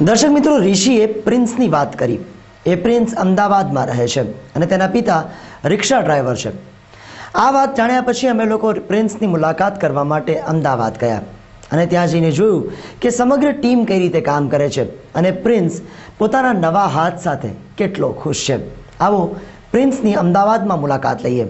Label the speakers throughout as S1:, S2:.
S1: દર્શક મિત્રો, ઋષિએ પ્રિન્સની વાત કરી. એ પ્રિન્સ અમદાવાદમાં રહે છે અને તેના પિતા રિક્ષા ડ્રાઈવર છે. આ વાત જાણ્યા પછી અમે લોકો પ્રિન્સની મુલાકાત કરવા માટે અમદાવાદ ગયા અને ત્યાં જઈને જોયું કે સમગ્ર ટીમ કઈ રીતે કામ કરે છે અને પ્રિન્સ પોતાના નવા હાથ સાથે કેટલો ખુશ છે. આવો પ્રિન્સની અમદાવાદમાં મુલાકાત લઈએ.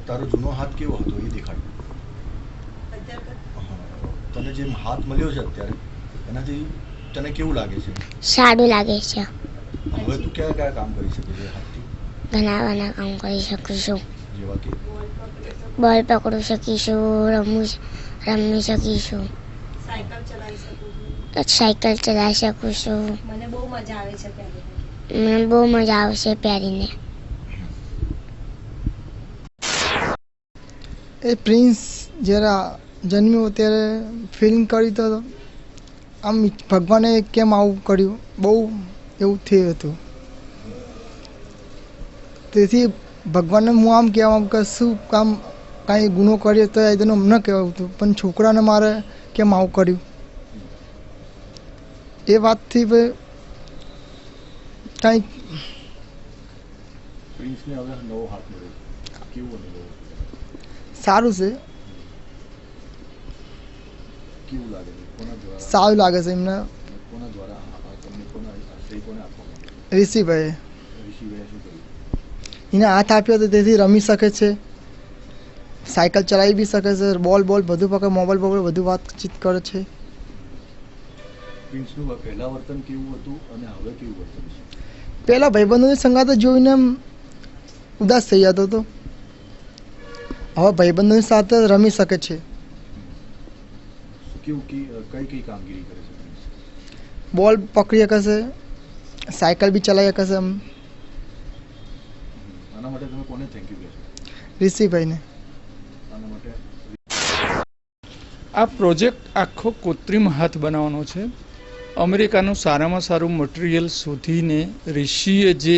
S2: તારો જૂનો હાથ કેવો હતો એ દેખાડ. તને જેમ હાથ મળ્યો છે અત્યારે એનાથી તને કેવું લાગે છે?
S3: સારું લાગે છે.
S2: હવે તું કયા કયા કામ કરી શકે છે હાથથી?
S3: ઘણા કામ કરી શકું છું.
S2: જેવા કે
S3: બોલ પકડી શકીશું, રમી શકીશું, સાયકલ ચલાવી શકું છું. મને બહુ મજા આવે છે પહેરીને.
S4: એ પ્રિન્સ જ્યારે જન્મ્યો ત્યારે ફિલિંગ કરી તો આમ ભગવાને કેમ આવું કર્યું, બહુ એવું થયું હતું. તેથી ભગવાનને હું આમ કહેવા કે શું કામ કાંઈ ગુનો કર્યો તો એનું ન કહેવું હતું, પણ છોકરાને મારે કેમ આવું કર્યું એ વાતથી કાંઈક.
S2: પ્રિન્સને હવે નવો હાથ મળ્યો, કેવો અનુભવ?
S4: સારું છે,
S2: કેવું લાગે છે? કોના દ્વારા?
S4: સારું લાગે છે એમને.
S2: કોના દ્વારા તમને કોના શ્રેય કોને આપવામાં?
S4: ઋષિભાઈ
S2: ઋષિભાઈએ શું કર્યું?
S4: એને હાથ આપ્યો તો તેથી રમી શકે છે, સાયકલ ચલાવી બી શકે છે, બોલ બધું પકડે, મોબાઈલ બધું વાતચીત કરે છે.
S2: પ્રિન્સનું પહેલા વર્તન કેવું હતું અને હવે કેવું વર્તન છે?
S4: પહેલાં ભાઈબંધોની સંગાતે જોઈને એમ ઉદાસ થઈ જતો હતો, હવે ભાઈબંધોની સાથે રમી શકે છે.
S2: કેવું કઈ કામગીરી કરે છે પ્રિન્સ?
S4: બોલ પકડી શકે છે, સાયકલ બી ચલાવી શકે છે. એમ
S2: આના માટે તમે કોને થેન્ક યુ કહેશો?
S4: ઋષિભાઈને.
S2: આના માટે
S5: આ પ્રોજેક્ટ આખો કૃત્રિમ હાથ બનાવવાનો છે. અમેરિકાનું સારામાં સારું મટીરિયલ શોધીને ઋષિએ જે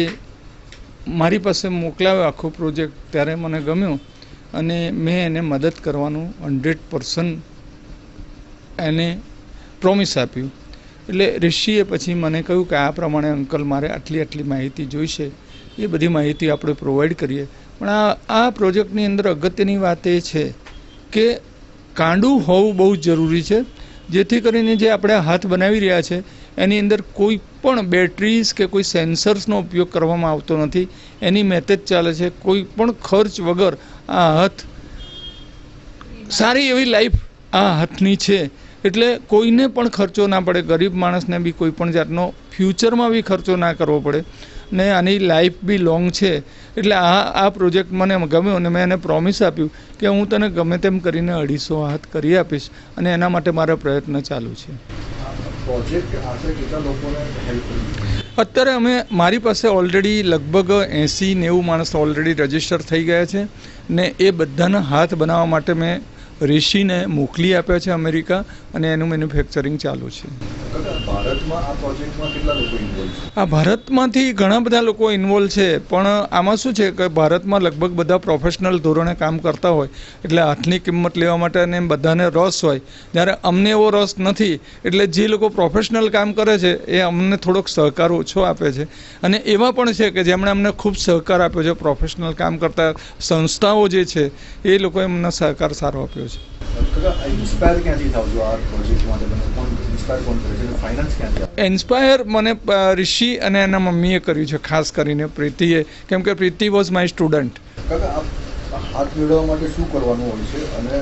S5: મારી પાસે મોકલાવ્યો આખો પ્રોજેક્ટ, ત્યારે મને ગમ્યો અને મેં એને મદદ કરવાનું 100% એને પ્રોમિસ આપ્યું. એટલે ઋષિએ પછી મને કહ્યું કે આ પ્રમાણે અંકલ મારે આટલી માહિતી જોઈશે, એ બધી માહિતી આપણે પ્રોવાઈડ કરીએ. પણ આ પ્રોજેક્ટની અંદર અગત્યની વાત એ છે કે કાંડું હોવું બહુ જરૂરી છે, જેથી કરીને જે આપણે હાથ બનાવી રહ્યા છે એની અંદર કોઈ પણ બેટરીઝ કે કોઈ સેન્સર્સનો ઉપયોગ કરવામાં આવતો નથી. એની મેથડ ચાલે છે. કોઈ પણ ખર્ચ વગર આ હાથ સારી એવી લાઈફ આ હાથની છે. એટલે કોઈને પણ ખર્ચો ના પડે, ગરીબ માણસને બી કોઈ પણ જાતનો ફ્યુચરમાં બી ખર્ચો ના કરવો પડે ને આની લાઈફ બી લોંગ છે. એટલે આ પ્રોજેક્ટ મને ગમ્યો અને મેં એને પ્રોમિસ આપ્યું કે હું તને ગમે તેમ કરીને 250 હાથ કરી આપીશ અને એના માટે મારા પ્રયત્ન ચાલુ છે. અત્યારે મારી પાસે ઓલરેડી લગભગ 80-90 માણસ ઓલરેડી રજીસ્ટર થઈ ગયા છે ને એ બધાના હાથ બનાવવા માટે મેં ઋષિને મોકલી આપ્યા છે અમેરિકા અને એનું મેન્યુફેક્ચરિંગ ચાલુ છે.
S2: ભારતમાં આ પ્રોજેક્ટમાં કેટલા લોકો ઇન્વોલ્વ છે?
S5: આ ભારતમાંથી ઘણા બધા લોકો ઇન્વોલ્વ છે, પણ આમાં શું છે કે ભારતમાં લગભગ બધા પ્રોફેશનલ ધોરણે કામ કરતા હોય, એટલે હાથની કિંમત લેવા માટે અને બધાને રસ હોય. જ્યારે અમને એવો રસ નથી, એટલે જે લોકો પ્રોફેશનલ કામ કરે છે એ અમને થોડોક સહકાર ઓછો આપે છે. અને એવા પણ છે કે જેમણે અમને ખૂબ સહકાર આપ્યો છે. પ્રોફેશનલ કામ કરતા સંસ્થાઓ જે છે એ લોકોએ અમને સહકાર સારો આપ્યો છે.
S2: ઇન્સ્પાયર ક્યાંથી થાવ છો આ પ્રોજેક્ટ માટે? તમે ઇન્સ્પાયર કોણ કરે છે? ફાઇનાન્સ ક્યાંથી આવે?
S5: ઇન્સ્પાયર મને ઋષિ અને એના મમ્મીએ કર્યું છે, ખાસ કરીને પ્રીતિએ, કેમ કે પ્રીતિ વોઝ માય સ્ટુડન્ટ.
S2: કાકા, આ હાથ મેળવવા માટે શું કરવાનું હોય છે અને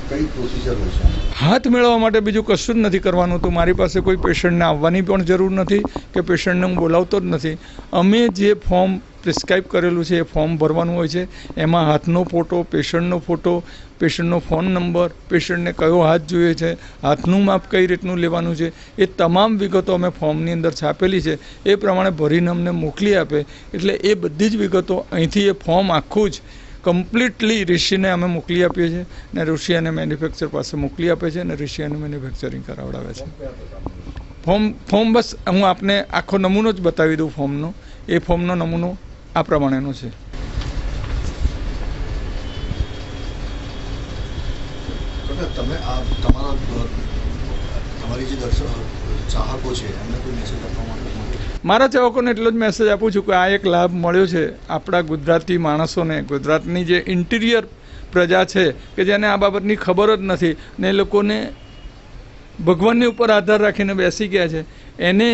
S2: કઈ પ્રોસિજર હોય છે?
S5: હાથ મેળવવા માટે બીજું કશું જ નથી કરવાનું. તો મારી પાસે કોઈ પેશન્ટને આવવાની પણ જરૂર નથી કે પેશન્ટને હું બોલાવતો જ નથી. અમે જે ફોર્મ પ્રિસ્ક્રાઇબ કરેલું છે એ ફોર્મ ભરવાનું હોય છે. એમાં હાથનો ફોટો, પેશન્ટનો ફોટો, પેશન્ટનો ફોન નંબર, પેશન્ટને કયો હાથ જોઈએ છે, હાથનું માપ કઈ રીતનું લેવાનું છે, એ તમામ વિગતો અમે ફોર્મની અંદર છાપેલી છે. એ પ્રમાણે ભરીને અમને મોકલી આપે. એટલે એ બધી જ વિગતો અહીંથી એ ફોર્મ આખું જ કમ્પ્લીટલી ઋષિને અમે મોકલી આપીએ છીએ ને ઋષિ અને મેન્યુફેક્ચર પાસે મોકલી આપે છે અને ઋષિ અને મેન્યુફેક્ચરિંગ કરાવડાવે છે. ફોર્મ બસ હું આપને આખો નમૂનો જ બતાવી દઉં ફોર્મનો. એ ફોર્મનો નમૂનો આ પ્રમાણેનો છે.
S2: તમે આ તમારી જે ચાહકો છે એમને કોઈ મેસેજ આપવા માંગો?
S5: મારા ચાહકોને એટલો જ મેસેજ આપું છું કે આ એક લાભ મળ્યો છે આપણા ગુજરાતી માણસોને, ગુજરાતની જે ઇન્ટિરિયર પ્રજા છે કે જેને આ બાબતની ખબર જ નથી ને એ લોકોને ભગવાનની ઉપર આધાર રાખીને બેસી ગયા છે, એને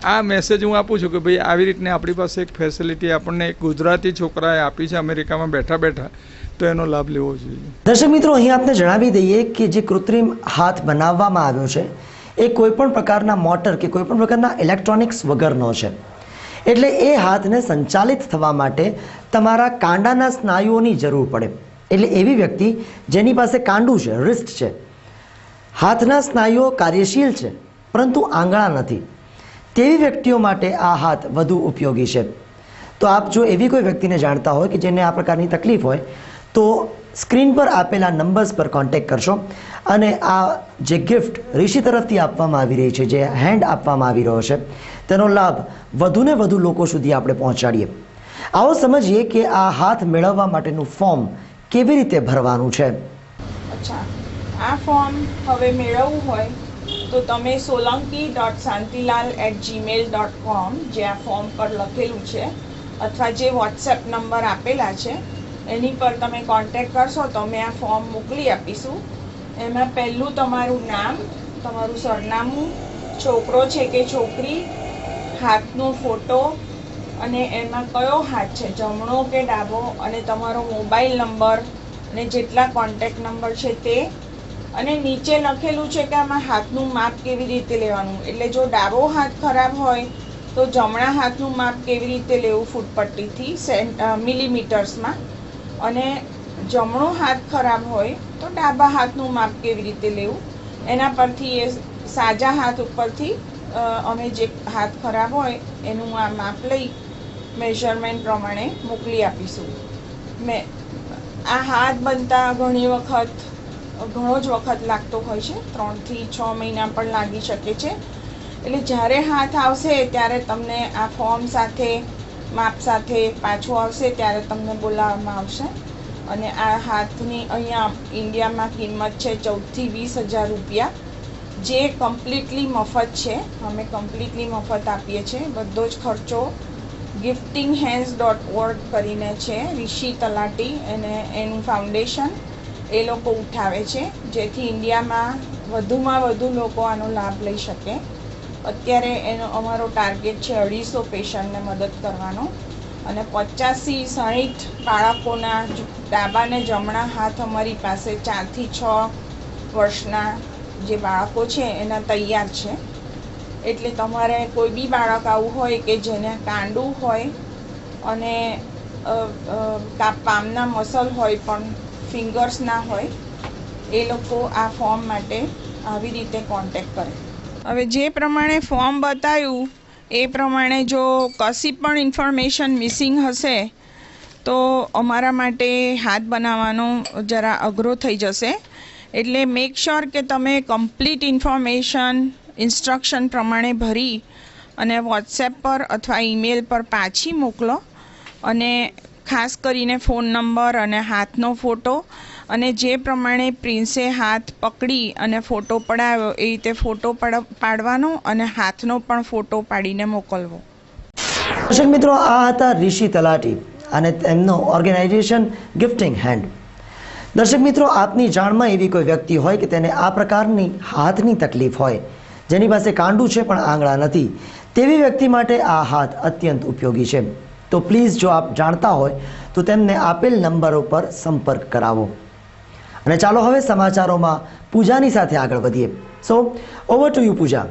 S5: આ મેસેજ હું આપું છું કે ભાઈ આવી રીતની આપણી પાસે એક ફેસિલિટી આપણને એક ગુજરાતી છોકરાએ આપી છે અમેરિકામાં બેઠા બેઠા, તો એનો લાભ લેવો જોઈએ.
S1: દર્શક મિત્રો, અહીં આપને જણાવી દઈએ કે જે કૃત્રિમ હાથ બનાવવામાં આવ્યો છે એ કોઈપણ પ્રકારના મોટર કે કોઈપણ પ્રકારના ઇલેક્ટ્રોનિક્સ વગરનો છે. એટલે એ હાથને સંચાલિત થવા માટે તમારા કાંડાના સ્નાયુઓની જરૂર પડે. એટલે એવી વ્યક્તિ જેની પાસે કાંડું છે, રિસ્ટ છે, હાથના સ્નાયુઓ કાર્યશીલ છે પરંતુ આંગળા નથી, તેવી વ્યક્તિઓ માટે આ હાથ વધુ ઉપયોગી છે. તો આપ જો એવી કોઈ વ્યક્તિને જાણતા હોય કે જેને આ પ્રકારની તકલીફ હોય તો સ્ક્રીન પર આપેલા નંબર્સ પર કોન્ટેક્ટ કરશો અને આ જે ગિફ્ટ ઋષિ તરફથી આપવામાં આવી રહી છે, જે હેન્ડ આપવામાં આવી રહ્યો છે, તેનો લાભ વધુને વધુ લોકો સુધી આપણે પહોંચાડીએ. આવો સમજીએ કે આ હાથ મેળવવા માટેનું ફોર્મ કેવી રીતે ભરવાનું છે.
S6: અચ્છા, આ ફોર્મ હવે મેળવવું હોય તો તમે solanki.santilal@gmail.com જે આ ફોર્મ પર લખેલું છે અથવા જે વોટ્સએપ નંબર આપેલા છે એની પર તમે કોન્ટેક્ટ કરશો તો અમે આ ફોર્મ મોકલી આપીશું. એમાં પહેલું તમારું નામ, તમારું સરનામું, છોકરો છે કે છોકરી, હાથનો ફોટો અને એમાં કયો હાથ છે, જમણો કે ડાબો, અને તમારો મોબાઈલ નંબર અને જેટલા કોન્ટેક્ટ નંબર છે તે, અને નીચે લખેલું છે કે આમાં હાથનું માપ કેવી રીતે લેવાનું. એટલે જો ડાબો હાથ ખરાબ હોય તો જમણા હાથનું માપ કેવી રીતે લેવું ફૂટપટ્ટીથી મિલીમીટર્સમાં, અને જમણો હાથ ખરાબ હોય તો ડાબા હાથનું માપ કેવી રીતે લેવું એના પરથી એ સાજા હાથ ઉપરથી અમે જે હાથ ખરાબ હોય એનું આ માપ લઈ મેઝરમેન્ટ પ્રમાણે મોકલી આપીશું. આ હાથ બનતા ઘણો જ વખત લાગતો હોય છે, 3 થી 6 મહિના પણ લાગી શકે છે. એટલે જ્યારે હાથ આવશે ત્યારે તમને આ ફોર્મ સાથે માપ સાથે પાછું આવશે ત્યારે તમને બોલાવવામાં આવશે. અને આ હાથની અહીંયા ઇન્ડિયામાં કિંમત છે 14,000 થી 20,000 રૂપિયા, જે કમ્પ્લીટલી મફત છે. અમે કમ્પ્લીટલી મફત આપીએ છીએ. બધો જ ખર્ચો giftinghands.org કરીને છે, ઋષિ તલાટી અને એનું ફાઉન્ડેશન એ લોકો ઉઠાવે છે, જેથી ઇન્ડિયામાં વધુમાં વધુ લોકો આનો લાભ લઈ શકે. અત્યારે એનો અમારો ટાર્ગેટ છે 250 પેશન્ટને મદદ કરવાનો, અને 50 થી 60 બાળકોના ડાબા ને જમણા હાથ અમારી પાસે 4 થી 6 વર્ષના જે બાળકો છે એના તૈયાર છે. એટલે તમારે કોઈ બી બાળક આવું હોય કે જેને કાંડું હોય અને પામના મસલ હોય પણ ફિંગર્સ ના હોય, એ લોકો આ ફોર્મ માટે આવી રીતે કોન્ટેક્ટ કરે. હવે જે પ્રમાણે ફોર્મ બતાવ્યું એ પ્રમાણે જો કશી પણ ઇન્ફોર્મેશન મિસિંગ હશે તો અમારા માટે હાથ બનાવવાનો જરા અઘરો થઈ જશે. એટલે મેક શ્યોર કે તમે કમ્પ્લીટ ઇન્ફોર્મેશન ઇન્સ્ટ્રક્શન પ્રમાણે ભરી અને વોટ્સએપ પર અથવા ઈમેલ પર પાછી મોકલો. અને ખાસ કરીને ફોન નંબર અને હાથનો ફોટો અને જે પ્રમાણે પ્રિન્સે હાથ પકડી અને ફોટો પડાવ્યો એ રીતે ફોટો પાડવાનો અને હાથનો પણ ફોટો પાડીને મોકલવો.
S1: દર્શક મિત્રો, આ હતા ઋષિ તલાટી અને તેમનો ઓર્ગેનાઇઝેશન ગિફ્ટિંગ હેન્ડ. દર્શક મિત્રો, આપની જાણમાં એવી કોઈ વ્યક્તિ હોય કે તેને આ પ્રકારની હાથની તકલીફ હોય, જેની પાસે કાંડું છે પણ આંગળા નથી, તેવી વ્યક્તિ માટે આ હાથ અત્યંત ઉપયોગી છે. તો પ્લીઝ, જો આપ જાણતા હોય તો તેમને આપેલ નંબરો પર સંપર્ક કરાવો. અને ચાલો હવે સમાચારોમાં પૂજાની સાથે આગળ વધીએ. સો ઓવર ટુ યુ, પૂજા.